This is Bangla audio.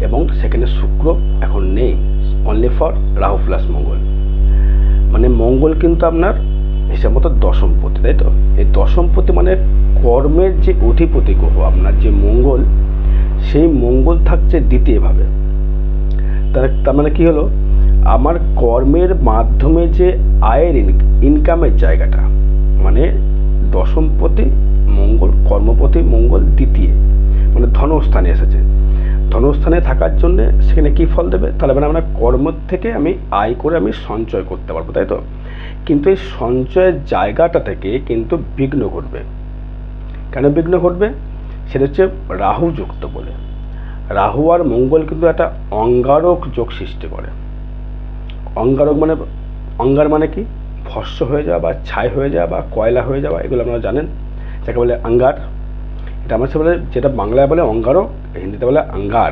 এবং সেখানে শুক্র এখন নেই, অনলি ফর রাহু প্লাস মঙ্গল। মানে মঙ্গল কিন্তু আপনার হিসাব মতো দশমপতি, তাই তো? এই দশমপতি মানে কর্মের যে অধিপতি গ্রহ আপনার যে মঙ্গল, সেই মঙ্গল থাকছে দ্বিতীয়ভাবে। তার মানে কী হলো, আমার কর্মের মাধ্যমে যে আয়ের ইনকামের জায়গাটা, মানে দশমপতি মঙ্গল, কর্মপতি মঙ্গল দ্বিতীয়, মানে ধনস্থানে এসেছে। ধনস্থানে থাকার জন্যে সেখানে কী ফল দেবে? তাহলে মানে আমরা কর্ম থেকে আমি আয় করে আমি সঞ্চয় করতে পারবো, তাই তো? কিন্তু এই সঞ্চয়ের জায়গাটা থেকে কিন্তু বিঘ্ন ঘটবে। কেন বিঘ্ন ঘটবে? সেটা হচ্ছে রাহু যুক্ত বলে। রাহু আর মঙ্গল কিন্তু একটা অঙ্গারক যোগ সৃষ্টি করে। অঙ্গারক মানে, অঙ্গার মানে কি? ভস্ম হয়ে যাওয়া বা ছাই হয়ে যাওয়া বা কয়লা হয়ে যাওয়া, এগুলো আপনারা জানেন, যাকে বলে অঙ্গার। এটা আমার বলে, যেটা বাংলায় বলে অঙ্গারক, হিন্দিতে বলে অঙ্গার।